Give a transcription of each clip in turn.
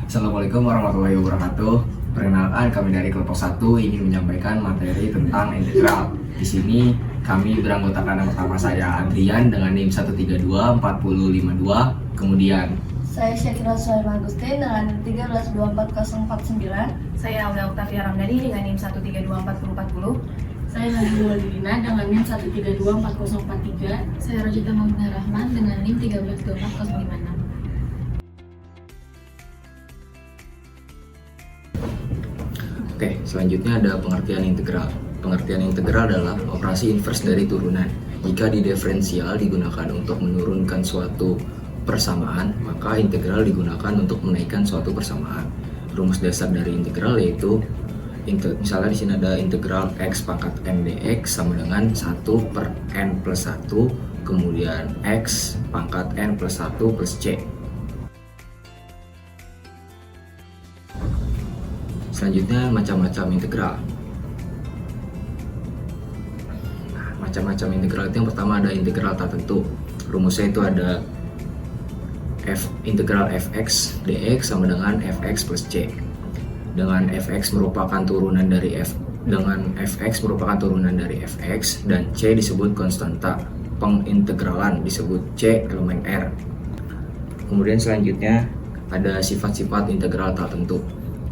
Assalamualaikum warahmatullahi wabarakatuh. Perkenalkan, kami dari kelompok 1 ingin menyampaikan materi tentang integral. Di sini kami beranggotakan, yang pertama saya Adrian dengan NIM 1324052. Kemudian Saya Syakira Sulaiman Agustin dengan NIM 1324049. Saya Aulia Oktavia Ramdhani dengan NIM 1324040. Saya Nadia Walidina dengan NIM 1324043. Saya Rojita Maulina Rahman dengan NIM 1324056. Oke, selanjutnya ada pengertian integral. Pengertian integral adalah operasi inverse dari turunan. Jika di diferensial digunakan untuk menurunkan suatu persamaan, maka integral digunakan untuk menaikkan suatu persamaan. Rumus dasar dari integral yaitu misalnya di sini ada integral x pangkat n dx sama dengan 1 per n plus 1, kemudian x pangkat n plus 1 plus c. Selanjutnya macam-macam integral. Nah, macam-macam integral itu yang pertama ada integral tak tentu. Rumusnya itu ada integral fx dx sama dengan fx plus c. Dengan fx merupakan turunan dari fx dan c disebut konstanta pengintegralan, disebut c elemen r. Kemudian selanjutnya ada sifat-sifat integral tak tentu.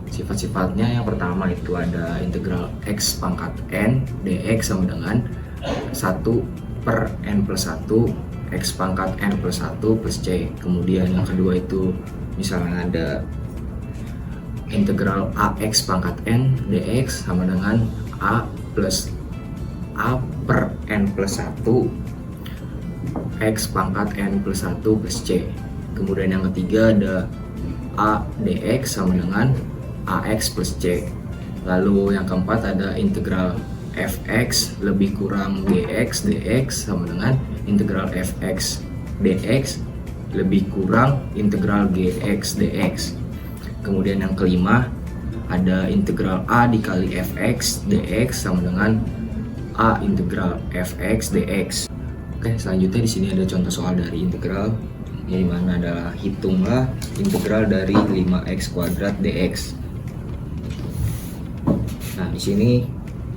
Sifat-sifatnya yang pertama itu ada integral x pangkat n dx sama dengan 1 per n plus 1 x pangkat n plus 1 plus c. Kemudian yang kedua itu misalnya ada integral ax pangkat n dx sama dengan a per n plus 1 x pangkat n plus 1 plus c. Kemudian yang ketiga ada a dx sama dengan ax plus c. Lalu yang keempat ada integral fx lebih kurang gx dx sama dengan integral fx dx lebih kurang integral gx dx. Kemudian yang kelima ada integral a dikali fx dx sama dengan a integral fx dx. Oke, selanjutnya di sini ada contoh soal dari integral, yang dimana adalah hitunglah integral dari 5x kuadrat dx. Nah, di sini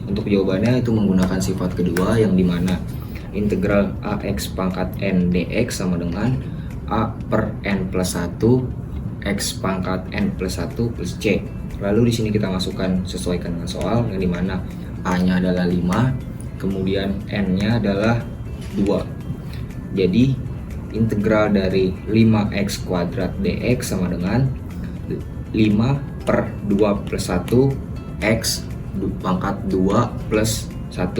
untuk jawabannya itu menggunakan sifat kedua, yang dimana integral ax pangkat n dx sama dengan a per n plus 1 x pangkat n plus 1 plus c. Lalu di sini kita masukkan sesuaikan dengan soal, yang dimana a-nya adalah 5, kemudian n-nya adalah 2. Jadi integral dari 5x kuadrat dx sama dengan 5 per 2 plus 1 x pangkat 2 plus 1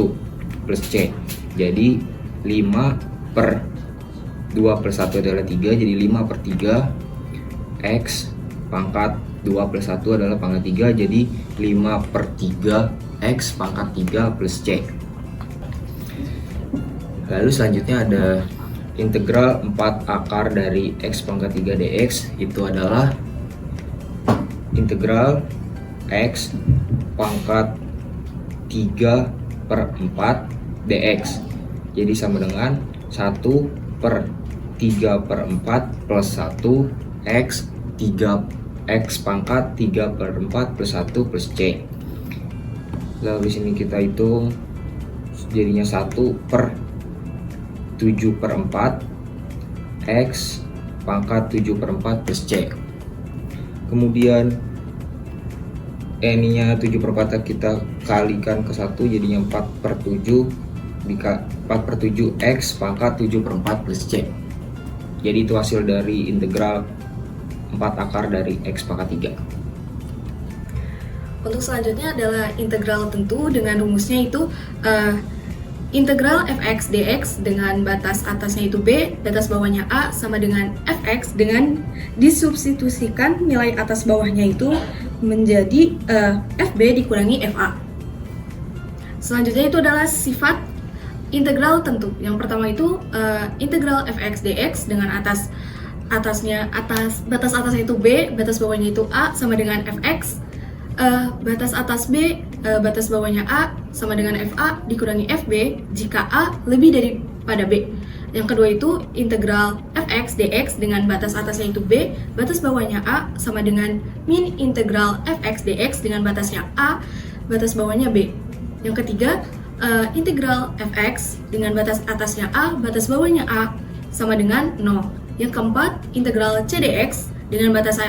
plus c. Jadi 5 per 2 plus 1 adalah 3, jadi 5 per 3 x pangkat 2 plus 1 adalah pangkat 3, jadi 5 per 3 x pangkat 3 plus c. Lalu selanjutnya ada integral 4 akar dari x pangkat 3 dx, itu adalah integral x pangkat 3 per 4 dx. Jadi sama dengan 1 per 3 per 4 plus 1 x pangkat 3 per 4 plus 1 plus c. Lalu di sini kita hitung jadinya 1 per 7 per 4 x pangkat 7 per 4 plus c. Kemudian n-nya 7 per 4 kita kalikan ke 1, jadinya 4 per 7 4 per 7 x pangkat 7 per 4 plus c. Jadi itu hasil dari integral 4 akar dari x pangkat 3. Untuk selanjutnya adalah integral tentu dengan rumusnya itu integral fx dx dengan batas atasnya itu b, batas bawahnya a sama dengan fx dengan disubstitusikan nilai atas bawahnya itu menjadi fb dikurangi fa. Selanjutnya itu adalah sifat integral tentu. Yang pertama itu integral fx dx dengan batas atasnya itu b, batas bawahnya itu a sama dengan fx. Batas atas b, batas bawahnya a sama dengan fa dikurangi fb jika a lebih daripada b. Yang kedua itu integral fx dx dengan batas atasnya itu b, batas bawahnya a sama dengan min integral fx dx dengan batasnya a, batas bawahnya b. Yang ketiga, integral fx dengan batas atasnya a, batas bawahnya a sama dengan 0. Yang keempat, integral c dx dengan batas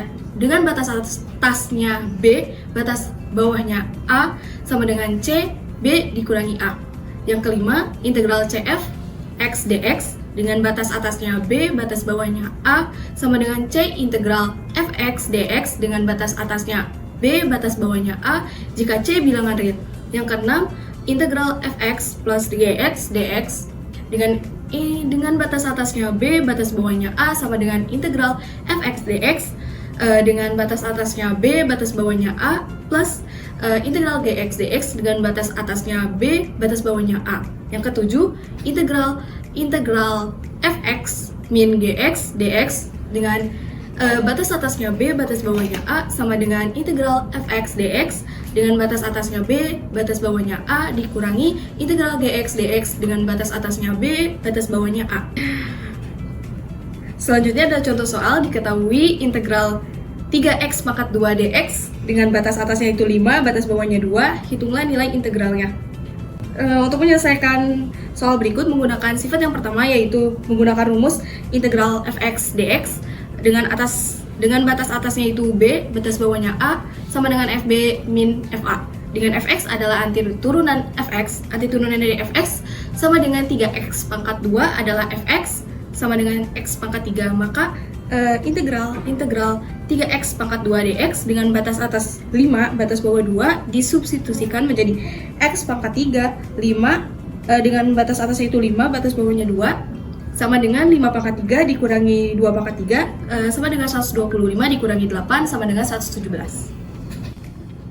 atasnya b, batas bawahnya a sama dengan c, b dikurangi a. Yang kelima, integral cf x dx dengan batas atasnya b, batas bawahnya a sama dengan c integral fx dx dengan batas atasnya b, batas bawahnya a jika c bilangan real. Yang keenam, integral fx plus dx dx dengan batas atasnya b, batas bawahnya a sama dengan integral fx dx dengan batas atasnya b, batas bawahnya a plus integral dx dx dengan batas atasnya b, batas bawahnya a. Yang ketujuh, integral fx min gx dx dengan batas atasnya b, batas bawahnya a sama dengan integral fx dx dengan batas atasnya b, batas bawahnya a dikurangi integral gx dx dengan batas atasnya b, batas bawahnya a. Selanjutnya ada contoh soal. Diketahui integral 3x pangkat 2 dx dengan batas atasnya itu 5, batas bawahnya 2. Hitunglah nilai integralnya. Untuk menyelesaikan soal berikut menggunakan sifat yang pertama, yaitu menggunakan rumus integral fx dx dengan batas atasnya itu b, batas bawahnya a sama dengan fb min fa. Dengan fx adalah anti turunan fx, anti turunan dari fx sama dengan 3x pangkat 2 adalah fx sama dengan x pangkat 3, maka integral 3x pangkat 2 dx dengan batas atas 5, batas bawah 2 disubstitusikan menjadi x pangkat 3, 5 dengan batas atasnya itu 5, batas bawahnya 2 sama dengan 5 pangkat 3 dikurangi 2 pangkat 3 sama dengan 125 dikurangi 8 sama dengan 117.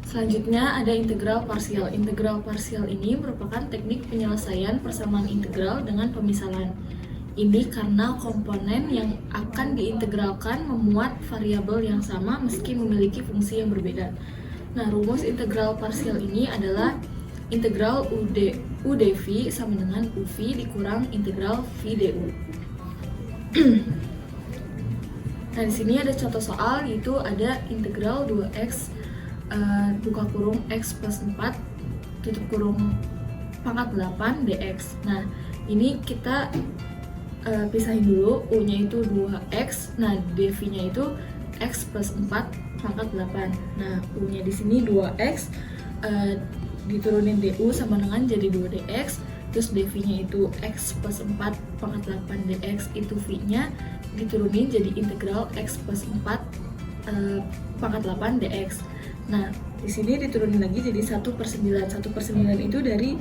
Selanjutnya ada integral parsial. Integral parsial ini merupakan teknik penyelesaian persamaan integral dengan pemisalan. Ini karena komponen yang akan diintegralkan memuat variabel yang sama meski memiliki fungsi yang berbeda. Nah, rumus integral parsial ini adalah integral u dv sama dengan uv dikurang integral v du. Nah, di sini ada contoh soal, yaitu ada integral 2x buka kurung x plus 4 tutup kurung pangkat 8 dx. Nah, ini kita pisahin dulu, u-nya itu 2x, nah dv-nya itu x plus 4 pangkat 8. Nah, u-nya di sini 2x, diturunin du sama dengan jadi 2dx, terus dv-nya itu x plus 4 pangkat 8 dx, itu v-nya diturunin jadi integral x plus 4 pangkat 8 dx. Nah, di sini diturunin lagi jadi 1/9. 1/9 itu dari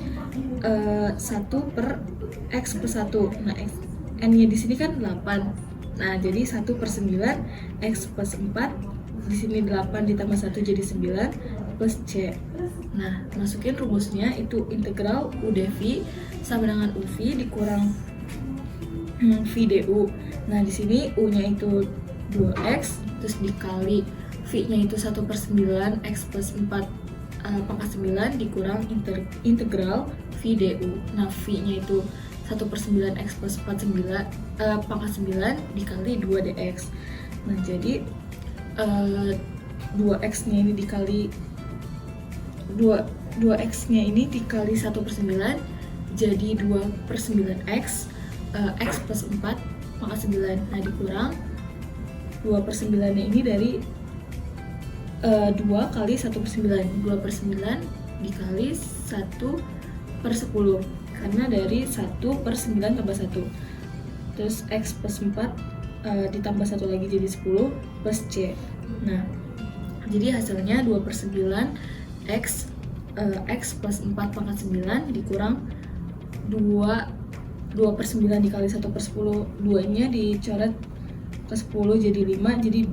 1 per x plus 1. Nah, n-nya di sini kan 8. Nah, jadi 1/9 x plus 4, di sini 8 ditambah 1 jadi 9 plus c. Nah, masukin rumusnya itu integral u dv sama dengan uv dikurang v du. Nah, di sini u-nya itu 2x terus dikali v-nya itu 1/9 x plus 4 pangkat 9 dikurang integral v du. Nah, v-nya itu 1/9 x plus 4 pangkat 9 dikali 2 dx. Nah, jadi 2x-nya ini dikali 2x-nya ini dikali 1/9 jadi 2/9x x plus 4 pangkat 9. Nah, dikurang 2/9-nya ini dari 2 kali 1/9. 2/9 dikali 1/10 karena dari 1/9 tambah 1, terus x plus 4 ditambah 1 lagi jadi 10 plus c. Nah, jadi hasilnya 2/9 x plus 4 pangkat 9 dikurang 2/9 dikali 1/10, 2 nya dicoret ke 10 jadi 5, jadi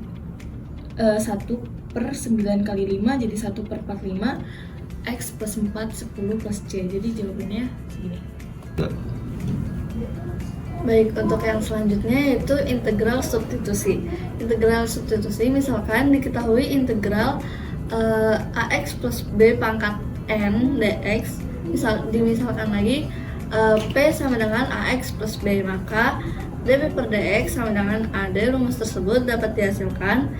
1/9 kali 5 jadi 1/45, x plus 4 10 plus c. Jadi jawabannya segini. Baik, untuk yang selanjutnya yaitu integral substitusi. Integral substitusi misalkan diketahui integral ax plus b pangkat n dx, dimisalkan lagi p sama dengan ax plus b, maka dp per dx sama dengan AD. Rumus tersebut dapat dihasilkan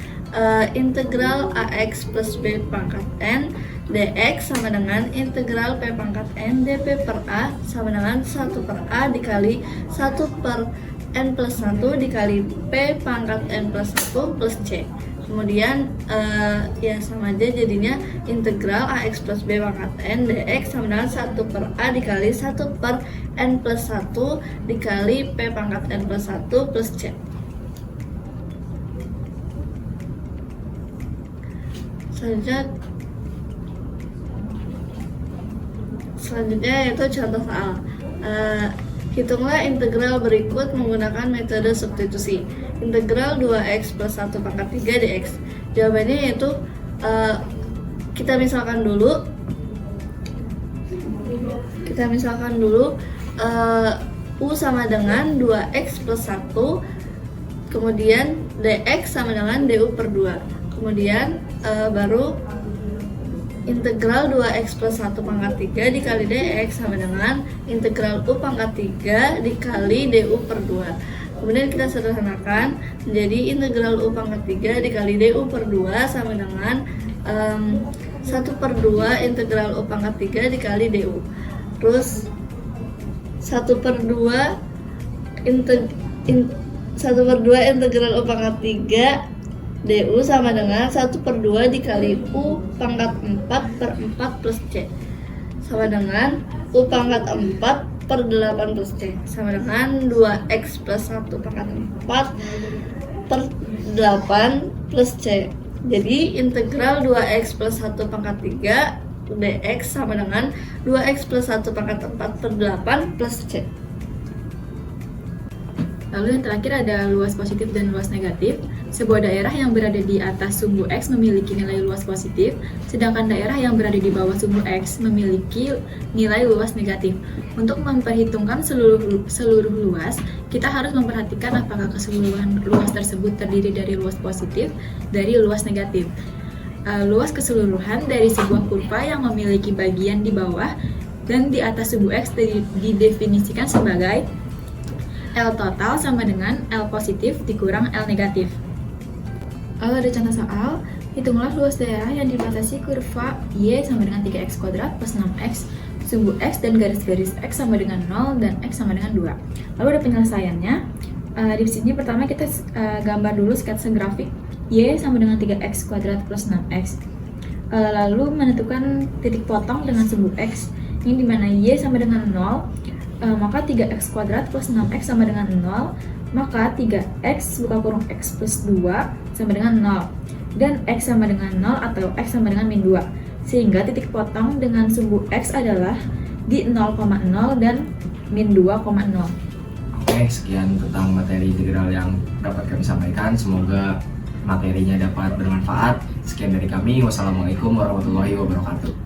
integral ax plus b pangkat n dx sama dengan integral p pangkat n dp per a sama dengan 1 per a dikali 1 per n plus 1 dikali p pangkat n plus 1 plus c. Kemudian ya sama aja jadinya integral ax plus b pangkat n dx sama dengan 1 per a dikali 1 per n plus 1 dikali p pangkat n plus 1 plus c. Selanjutnya yaitu contoh soal. Hitunglah integral berikut menggunakan metode substitusi. Integral 2x plus 1 pangkat 3 dx. Jawabannya yaitu kita misalkan dulu u sama dengan 2x plus 1, kemudian dx sama dengan du per 2. Kemudian baru integral 2x plus 1 pangkat 3 dikali dx sama dengan integral u pangkat 3 dikali du per 2. Kemudian kita sederhanakan menjadi integral u pangkat 3 dikali du per 2 sama dengan 1 per 2 integral u pangkat 3 dikali du. Terus 1 per 2 integral u pangkat 3 du sama dengan 1 per 2 dikali u pangkat 4 per 4 plus c sama dengan u pangkat 4 per 8 plus c sama dengan 2x plus 1 pangkat 4 per 8 plus c. Jadi integral 2x plus 1 pangkat 3 dx sama dengan 2x plus 1 pangkat 4 per 8 plus c. Lalu yang terakhir ada luas positif dan luas negatif. Sebuah daerah yang berada di atas sumbu X memiliki nilai luas positif, sedangkan daerah yang berada di bawah sumbu X memiliki nilai luas negatif. Untuk memperhitungkan seluruh luas, kita harus memperhatikan apakah keseluruhan luas tersebut terdiri dari luas positif dari luas negatif. Luas keseluruhan dari sebuah kurva yang memiliki bagian di bawah dan di atas sumbu X didefinisikan sebagai L total sama dengan L positif dikurang L negatif. Lalu ada contoh soal, hitunglah luas daerah yang dibatasi kurva Y sama dengan 3x kuadrat plus 6x, sumbu X dan garis-garis X sama dengan 0 dan X sama dengan 2. Lalu ada penyelesaiannya. Di sini pertama kita gambar dulu sketsa grafik Y sama dengan 3x kuadrat plus 6x. Lalu menentukan titik potong dengan sumbu X, ini dimana Y sama dengan 0. Maka 3x kuadrat plus 6x sama dengan 0, maka 3x buka kurung x plus 2 sama dengan 0 dan x sama dengan 0 atau x sama dengan min 2, sehingga titik potong dengan sumbu x adalah di 0,0 dan min 2,0. Oke, sekian tentang materi integral yang dapat kami sampaikan. Semoga materinya dapat bermanfaat. Sekian dari kami. Wassalamualaikum warahmatullahi wabarakatuh.